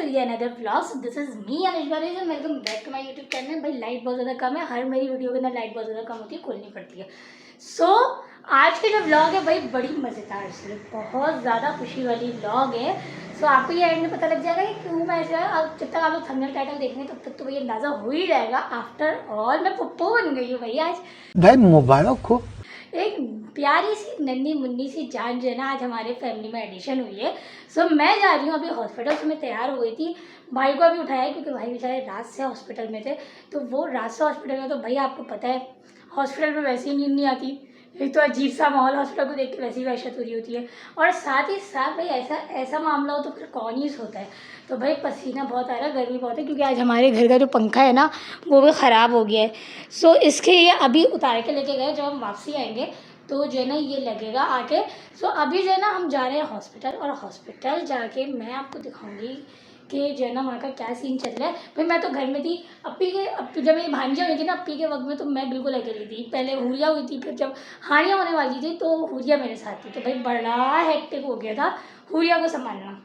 To yet another vlog. This is me Anish Barish and welcome back to my YouTube channel. भाई light बहुत ज़्यादा कम है, हर मेरी वीडियो के अंदर लाइट बहुत ज़्यादा कम होती है, खोलनी पड़ती है। सो आज के जो व्लॉग है भाई बड़ी मज़ेदार से बहुत ज़्यादा खुशी वाली व्लॉग है। सो आपको ये एंड में पता लग जाएगा कि क्यों मैं ऐसे, अब जब तक आप लोग थंबनेल टाइटल देखेंगे तब तक तो भाई अंदाज़ा हो ही जाएगा। आफ्टर ऑल मैं पप्पू बन गई हूँ भाई आज। भाई मुबारक हो। एक प्यारी सी नन्ही मुन्नी सी जान जो है ना आज हमारे फैमिली में एडिशन हुई है। सो मैं जा रही हूँ अभी हॉस्पिटल से, मैं तैयार हो गई थी, भाई को अभी उठाया क्योंकि भाई बेचारे रात से हॉस्पिटल में थे। तो वो रात से हॉस्पिटल में, तो भाई आपको पता है हॉस्पिटल में वैसे ही नींद नहीं आती, एक तो अजीब सा माहौल हॉस्पिटल को देख के वैसी वहशत हो रही होती है, और साथ ही साथ भाई ऐसा मामला हो तो फिर कौन ही सोता है। तो भाई पसीना बहुत आ रहा है, गर्मी बहुत है, क्योंकि आज हमारे घर का जो पंखा है ना वो भी ख़राब हो गया है। सो इसके लिए अभी उतार के लेके गए, जब हम वापसी आएंगे तो जो है ना ये लगेगा आके। सो अभी जो है ना हम जा रहे हैं हॉस्पिटल, और हॉस्पिटल जाके मैं आपको दिखाऊंगी कि जो है ना वहाँ का क्या सीन चल रहा है। भाई मैं तो घर में थी, अपी जब ये भांजियाँ हुई थी ना अपी के वक्त में, तो मैं बिल्कुल अकेली थी। पहले हुरिया हुई थी, फिर जब हानियाँ होने वाली थी तो हुरिया मेरे साथ थी। तो भाई बड़ा हेक्टिक हो गया था हुरिया को संभालना।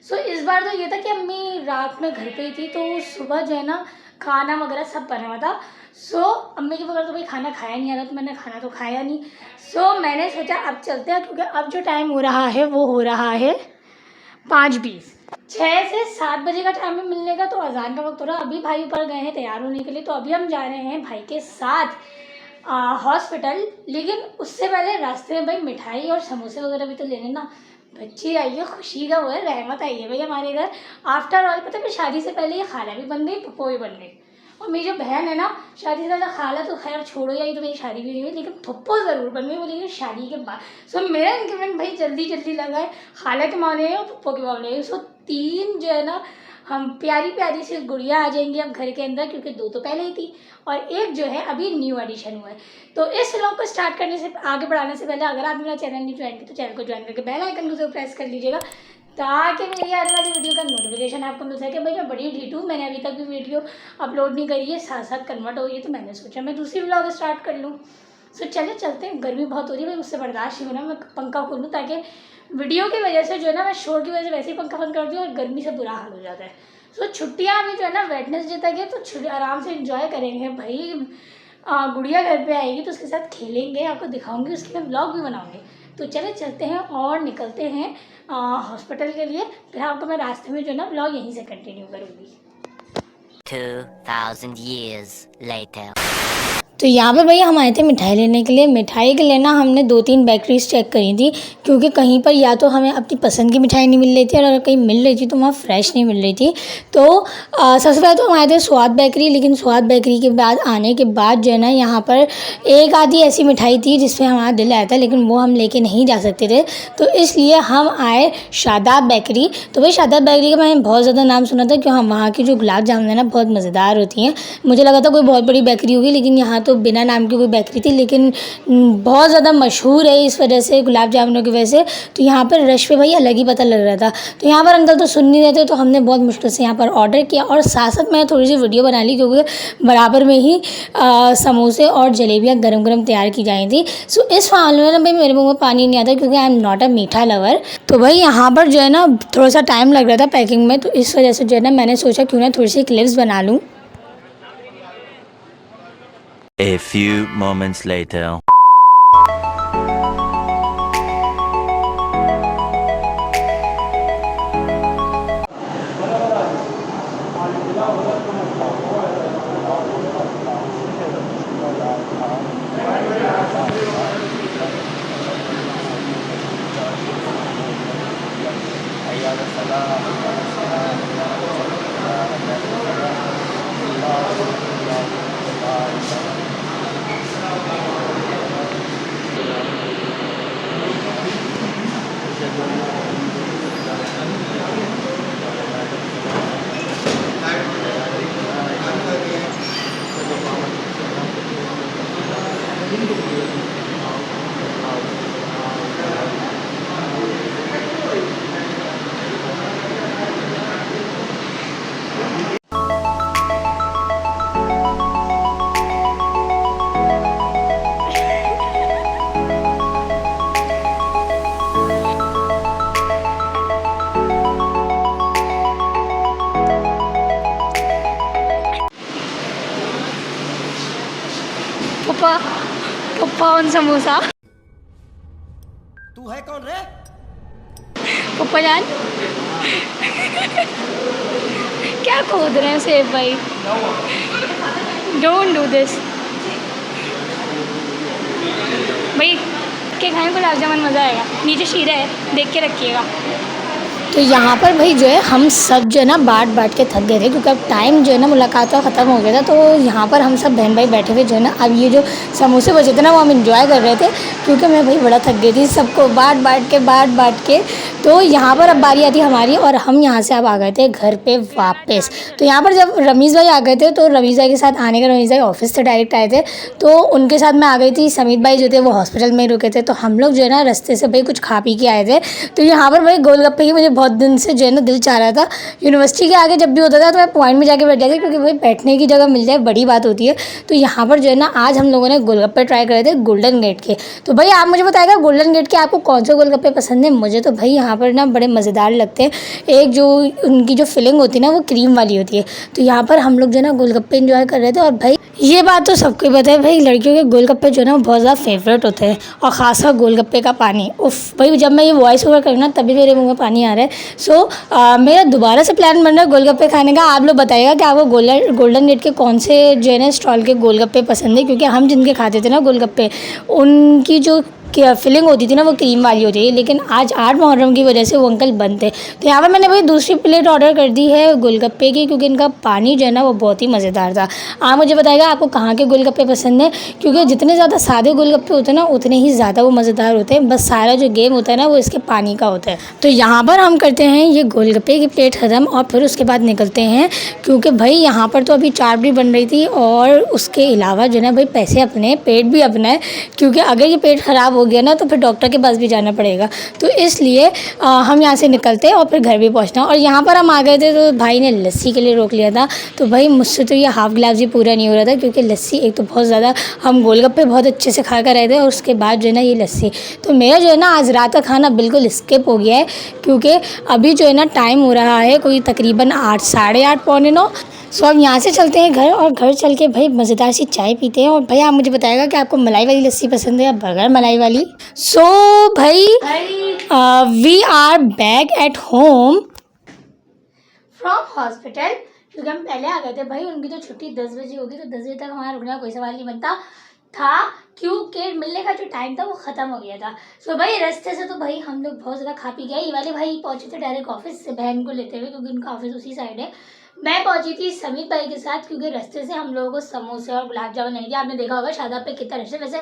सो इस बार तो ये था कि अम्मी रात में घर पे ही थी, तो सुबह जो है ना खाना वगैरह सब बना हुआ था। सो अम्मी के बगैर तो भाई खाना खाया नहीं आ रहा, तो मैंने खाना तो खाया नहीं। सो मैंने सोचा अब चलते हैं, क्योंकि अब जो टाइम हो रहा है वो हो रहा है 5:20। 6 से 7 बजे का टाइम में मिलने का, तो अजान का वक्त हो रहा है। अभी भाई ऊपर गए हैं तैयार होने के लिए, तो अभी हम जा रहे हैं भाई के साथ हॉस्पिटल। लेकिन उससे पहले रास्ते में भाई मिठाई और समोसे वगैरह भी तो लेने ना। बच्ची आई है, खुशी का वो है, रहमत आई है भाई हमारे घर। आफ्टर ऑल पता है शादी से पहले ये खाला भी बन गई, पप्पो भी बन गई, और मेरी जो बहन है ना शादी से ज़्यादा खाला तो खैर छोड़ो, या तो मेरी शादी भी नहीं हुई, लेकिन पप्पो ज़रूर बन गई, वो लेकिन शादी के बाद। सो मेरा इंक्रीमेंट भाई जल्दी जल्दी लगा है, खाला के मामले में और पप्पो के मामले में। सो 3 जो है ना हम प्यारी प्यारी सी गुड़िया आ जाएंगी अब घर के अंदर, क्योंकि 2 तो पहले ही थी और एक जो है अभी न्यू एडिशन हुआ है। तो इस व्लॉग को स्टार्ट करने से आगे बढ़ाने से पहले अगर आप मेरा चैनल नहीं ज्वाइन किया तो चैनल को ज्वाइन करके बेल आइकन को जरूर प्रेस कर लीजिएगा, ताकि मेरी आने वाली वीडियो का नोटिफिकेशन आपको मिल सके। भाई मैं बड़ी ढीठ हूँ, मैंने अभी तक भी वीडियो अपलोड नहीं करी है, साथ साथ कन्वर्ट हो गई है, तो मैंने सोचा मैं दूसरी व्लॉग स्टार्ट कर लूँ। सो चले चलते हैं, गर्मी बहुत हो रही है भाई, मुझसे बर्दाश्त नहीं हो रहा। मैं पंखा खोलूँ ताकि वीडियो की वजह से जो है ना, मैं शोर की वजह से वैसे ही पंखा बंद कर दूँ और गर्मी से बुरा हाल हो जाता है। सो छुट्टियाँ अभी जो है ना वेडनेसडे तक है, तो आराम से इंजॉय करेंगे भाई। गुड़िया घर पे आएगी तो उसके साथ खेलेंगे, आपको दिखाऊंगी, उसके मैं व्लॉग भी बनाऊंगी। तो चले चलते हैं और निकलते हैं हॉस्पिटल के लिए। फिर आपको मैं रास्ते में जो है ना व्लॉग यहीं से कंटिन्यू करूँगी। 2000 years later. तो यहाँ पे भैया हम आए थे मिठाई लेने के लिए। मिठाई के लिए ना हमने 2-3 बेकरीज चेक करी थी, क्योंकि कहीं पर या तो हमें अपनी पसंद की मिठाई नहीं मिल रही थी, और अगर कहीं मिल रही थी तो वहाँ फ्रेश नहीं मिल रही थी। तो सबसे पहले तो हम आए थे स्वाद बेकरी, लेकिन स्वाद बेकरी के बाद आने के बाद जो है ना यहाँ पर एक आधी ऐसी मिठाई थी जिसमें हमारा दिल आया था, लेकिन वो हम लेके नहीं जा सकते थे, तो इसलिए हम आए शादाब बेकरी। तो भाई शादाब बेकरी का मैंने बहुत ज़्यादा नाम सुना था, क्यों हम वहाँ की जो गुलाब जामुन है ना बहुत मज़ेदार होती हैं। मुझे लगा था कोई बहुत बड़ी बेकरी होगी, लेकिन यहाँ तो बिना नाम की कोई बेकरी थी, लेकिन बहुत ज़्यादा मशहूर है इस वजह से, गुलाब जामुनों की वजह से। तो यहाँ पर रश पे भाई अलग ही पता लग रहा था। तो यहाँ पर अंकल तो सुन नहीं रहे थे, तो हमने बहुत मुश्किल से यहाँ पर ऑर्डर किया, और साथ साथ मैंने थोड़ी सी वीडियो बना ली, क्योंकि बराबर में ही समोसे और जलेबियाँ गरम गरम तैयार की जाई थी। सो इस मामले में ना भाई मेरे मुँह में पानी नहीं आता, क्योंकि आई एम नॉट अ मीठा लवर। तो भाई यहाँ पर जो है ना थोड़ा सा टाइम लग रहा था पैकिंग में, तो इस वजह से जो है ना मैंने सोचा क्यों ना थोड़ी सी क्लिप्स बना लूँ। A few moments later. Papa on samosa. तू है कौन रे? पप्पा जान क्या खोद रहे हैं सेब भाई। डोंट डू दिस भाई। के खाएं गुलाब जामुन, मज़ा आएगा। नीचे शीरा है, देख के रखिएगा। तो यहाँ पर भाई जो है हम सब जो है ना बाट के थक गए थे, क्योंकि अब टाइम जो है ना मुलाकात का ख़त्म हो गया था। तो यहाँ पर हम सब बहन भाई बैठे हुए जो है ना, अब ये जो समोसे बचे थे ना वो हम इंजॉय कर रहे थे, क्योंकि मैं भाई बड़ा थक गई थी सबको बाट के। तो यहाँ पर अब बारी आती हमारी, और हम यहाँ से अब आ गए थे घर पे वापस। तो यहाँ पर जब रमीज़ भाई आ गए थे, तो रमीज़ भाई के साथ आने का, रमीज़ भाई ऑफिस से डायरेक्ट आए थे, तो उनके साथ मैं आ गई थी। समीत भाई जो थे वो हॉस्पिटल में रुके थे, तो हम लोग जो है ना रास्ते से भाई कुछ खा पी के आए थे। तो यहाँ पर भाई गोलगप्पे की मुझे बहुत दिन से जो है ना दिल चाह रहा था। यूनिवर्सिटी के आगे जब भी होता था तो मैं पॉइंट में जाके बैठ जाती, क्योंकि भाई बैठने की जगह मिल जाए बड़ी बात होती है। तो यहाँ पर जो है ना आज हम लोगों ने गोलगप्पे ट्राई करे थे गोल्डन गेट के। तो भाई आप मुझे बताएगा गोल्डन गेट के आपको कौन से गोलगप्पे पसंद है? मुझे तो भाई यहाँ पर ना बड़े मज़ेदार लगते हैं। एक जो उनकी जो फिलिंग होती है ना वो क्रीम वाली होती है। तो यहाँ पर हम लोग जो है ना गोलगप्पे एंजॉय कर रहे थे। और भाई ये बात तो सबको ही पता है भाई, लड़कियों के गोलगप्पे जो है ना बहुत ज़्यादा फेवरेट होते हैं, और ख़ासकर गोलगप्पे का पानी। उफ भाई, जब मैं ये वॉइस ओवर करूँ ना तभी मेरे मुंह में पानी आ रहा है। सो मेरा दोबारा से प्लान बन रहा है गोलगप्पे खाने का। आप लोग बताइएगा कि आपको गोल्डन गेट के कौन से जो है ना स्टॉल के गोलगप्पे पसंद है, क्योंकि हम जिनके खाते थे ना गोलगप्पे, उनकी जो फिलिंग होती थी ना वो क्रीम वाली होती है। लेकिन आज 8 मुहर्रम की वजह से वो अंकल बंद थे। तो यहाँ पर मैंने भाई दूसरी प्लेट ऑर्डर कर दी है गोलगप्पे की, क्योंकि इनका पानी जो है ना वो बहुत ही मज़ेदार था। आप मुझे बताइएगा आपको कहाँ के गोलगप्पे पसंद है, क्योंकि जितने ज़्यादा सादे गोलगप्पे होते हैं ना उतने ही ज़्यादा वो मज़ेदार होते हैं। बस सारा जो गेम होता है ना वो इसके पानी का होता है। तो यहाँ पर हम करते हैं ये गोलगप्पे की प्लेट ख़त्म, और फिर उसके बाद निकलते हैं, क्योंकि भाई यहाँ पर तो अभी चाट भी बन रही थी, और उसके अलावा जो है ना भाई पैसे अपने, पेट भी अपना है, क्योंकि अगर ये पेट ख़राब हो गया ना तो फिर डॉक्टर के पास भी जाना पड़ेगा। तो इसलिए हम यहाँ से निकलते हैं और फिर घर भी पहुँचना। और यहाँ पर हम आ गए थे तो भाई ने लस्सी के लिए रोक लिया था। तो भाई मुझसे तो ये हाफ़ गिलास भी पूरा नहीं हो रहा था, क्योंकि लस्सी एक तो बहुत ज़्यादा, हम गोलगप्पे बहुत अच्छे से खा कर आए थे, और उसके बाद जो है ना ये लस्सी। तो मेरा जो है ना आज रात का खाना बिल्कुल स्किप हो गया है, क्योंकि अभी जो है ना टाइम हो रहा है कोई तकरीबन 8, साढ़े 8, पौने 9। सो अब यहाँ से चलते हैं घर, और घर चल के भाई मज़ेदार सी चाय पीते हैं। और भाई आप मुझे बताएगा कि आपको मलाई वाली लस्सी पसंद है या बगैर मलाई वाली। सो भाई we are back at home from hospital, क्योंकि हम पहले आ गए थे। भाई उनकी तो छुट्टी 10 बजे होगी, तो 10 बजे तक हमारा रुकने का कोई सवाल नहीं बनता था, क्योंकि मिलने का जो टाइम था वो ख़त्म हो गया था। सो भाई रास्ते से तो भाई हम लोग बहुत ज़्यादा खा पी गए। ये वाले भाई पहुँचे थे डायरेक्ट ऑफिस से बहन को लेते हुए, क्योंकि उनका ऑफिस उसी साइड है। मैं पहुंची थी समीत भाई के साथ, क्योंकि रास्ते से हम लोगों को समोसे और गुलाब जामुन नहीं दिया। आपने देखा होगा शादाब पे कितना रश है। वैसे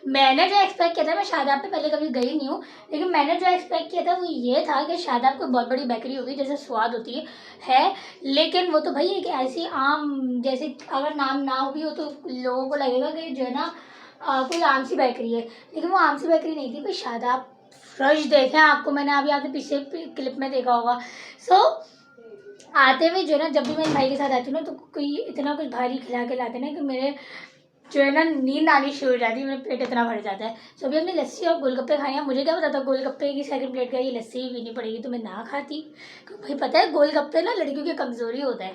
मैंने जो एक्सपेक्ट किया था, मैं शादाब पे पहले कभी गई नहीं हूँ, लेकिन मैंने जो एक्सपेक्ट किया था वो ये था कि शादाब कोई बहुत बड़ी बेकरी होगी जैसे स्वाद होती है, लेकिन वो तो भाई एक ऐसी आम, जैसे अगर नाम ना हो भी हो तो लोगों को लगेगा कि जो है ना कोई आम सी बेकरी है, लेकिन वो आम सी बेकरी नहीं थी भाई। शादाब फ्रेश देखे आपको, मैंने अभी आपने पीछे क्लिप में देखा होगा। सो आते हुए जो है ना, जब भी मैं भाई के साथ आती हूँ ना तो कोई इतना कुछ भारी खिला के लाते ना कि मेरे जो है ना नींद आनी शुरू हो जाती है, मेरा पेट इतना भर जाता है। सो अभी हमने लस्सी और गोलगप्पे खाए हैं। मुझे क्या पता था गोलगप्पे की सेकंड प्लेट का ये लस्सी ही पीनी पड़ेगी, तो मैं ना खाती, क्योंकि भाई पता है गोलगप्पे ना लड़कियों की कमज़ोरी होता है।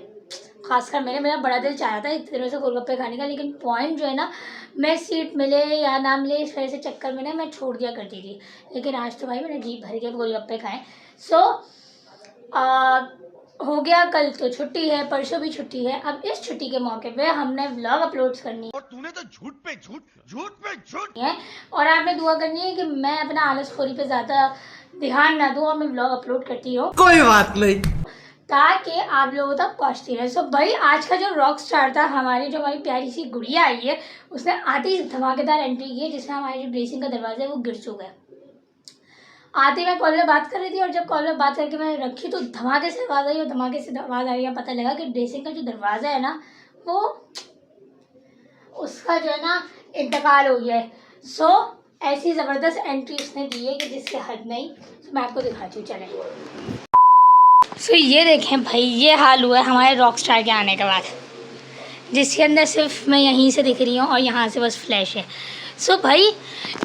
खासकर मेरा बड़ा दिल चाह रहा था इस तरह से गोलगप्पे खाने का, लेकिन पॉइंट जो है ना, मैं सीट मिले या ना मिले इस वजह से चक्कर में ना मैं छोड़ दिया करती थी। लेकिन आज तो भाई मैंने जी भर के गोलगप्पे खाए। सो हो गया, कल तो छुट्टी है, परसों भी छुट्टी है। अब इस छुट्टी के मौके पे हमने व्लॉग अपलोड्स करनी है, और तूने तो झूठ पे झूठ है, और आपने दुआ करनी है कि मैं अपना आलसखोरी पे ज़्यादा ध्यान ना दूँ और मैं व्लॉग अपलोड करती हूँ, कोई बात नहीं, ताकि आप लोगों तक पहुँचती रहे। सो भाई आज का जो रॉक स्टार था, हमारी प्यारी सी गुड़िया आई है, उसने आते ही धमाकेदार एंट्री की है, जिसमें हमारी जो ड्रेसिंग का दरवाज़ा है वो गिर चुका है। आते मैं कॉल में बात कर रही थी, और जब कॉल में बात करके मैंने रखी तो धमाके से आवाज़ आई, और धमाके से आवाज़ आई है, पता लगा कि ड्रेसिंग का जो दरवाज़ा है ना वो उसका जो है ना इंतकाल हो गया है। सो ऐसी ज़बरदस्त एंट्री उसने दी है कि जिसके हद नहीं। तो मैं आपको दिखाती हूँ, चलें। सो ये देखें भाई, ये हाल हुआ है हमारे रॉक स्टार के आने के बाद, जिसके अंदर सिर्फ मैं यहीं से दिख रही हूँ और यहाँ से बस फ्लैश है। सो भाई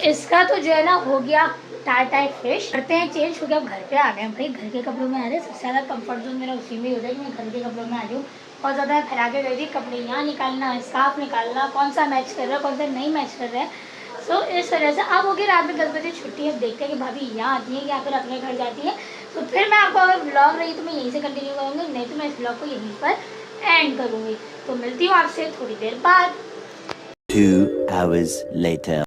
इसका तो जो है ना हो गया टाटा फिश, करते हैं चेंज, क्योंकि अब घर पे आ गए हैं। भाई घर के कपड़ों में आ रहे हैं, सबसे ज़्यादा कंफर्ट जोन मेरा उसी में ही होता है कि मैं घर के कपड़ों में आ जाऊँ। बहुत ज़्यादा फैला के गई थी, कपड़े यहाँ निकालना, स्कार्फ निकालना, कौन सा मैच कर रहा है कौन सा नहीं मैच कर रहा है। सो इस तरह से अब होगी रात में 10 बजे छुट्टी। अब देखते हैं कि भाभी यहाँ आती है या फिर अपने घर जाती है। तो फिर मैं आपको अगर ब्लॉग रही तो मैं यहीं से कंटिन्यू करूँगी, नहीं तो मैं इस ब्लॉग को यहीं पर एंड करूँगी। तो मिलती हूँ आपसे थोड़ी देर बाद। 2 hours later.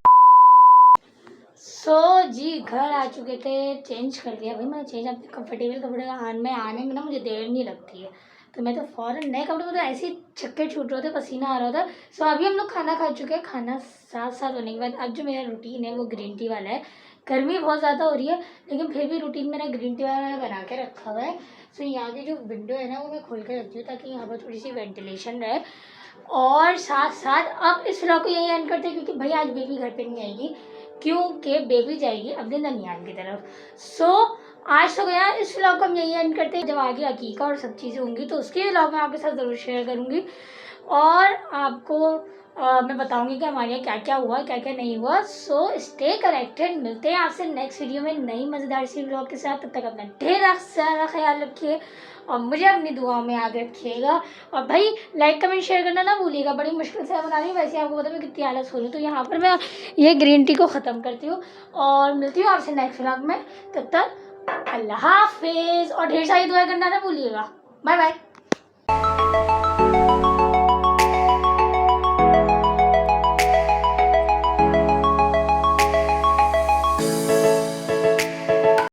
सो जी घर आ चुके थे, चेंज कर दिया भाई मैंने। चेंज अपने कंफर्टेबल कपड़े आने में ना मुझे देर नहीं लगती है, तो मैं तो फ़ौरन नए कपड़े में तो ऐसे ही चक्कर छूट रहे थे, पसीना आ रहा था। सो अभी हम लोग खाना खा चुके हैं। खाना साथ होने के बाद अब जो मेरा रूटीन है वो ग्रीन टी वाला है। गर्मी बहुत ज़्यादा हो रही है लेकिन फिर भी रूटीन मेरा ग्रीन टी वाला मैंने बना के रखा हुआ है। सो यहाँ की जो विंडो है ना वो मैं खोल के रखती हूँ ताकि यहाँ पर थोड़ी सी वेंटिलेशन रहे। और साथ साथ अब इस व्लॉग को यही एंड करते हैं क्योंकि भाई आज बेबी घर पे नहीं आएगी, क्योंकि बेबी जाएगी अपने ननियाल की तरफ। सो आज तो गया, इस व्लॉग को हम यही एंड करते हैं। जब आगे अकीका और सब चीज़ें होंगी तो उसके व्लॉग मैं आपके साथ ज़रूर शेयर करूँगी और आपको मैं बताऊँगी कि हमारे यहाँ क्या क्या हुआ क्या क्या नहीं हुआ। सो स्टे कनेक्टेड, मिलते हैं आपसे नेक्स्ट वीडियो में नई मज़ेदार सी व्लॉग के साथ। तब तक अपना ढेर सारा ख्याल रखिए और मुझे अपनी दुआओं में याद रखिएगा। और भाई लाइक कमेंट शेयर करना ना भूलिएगा। बड़ी मुश्किल से बना रही हूँ, वैसे आपको पता मैं कितनी आलस हो रही हूँ। तो यहाँ पर मैं ये ग्रीन टी को ख़त्म करती हूँ और मिलती हूँ आपसे नेक्स्ट व्लॉग में। तब तक अल्लाह हाफिज़ और ढेर सारी दुआ करना ना भूलिएगा। Bye bye.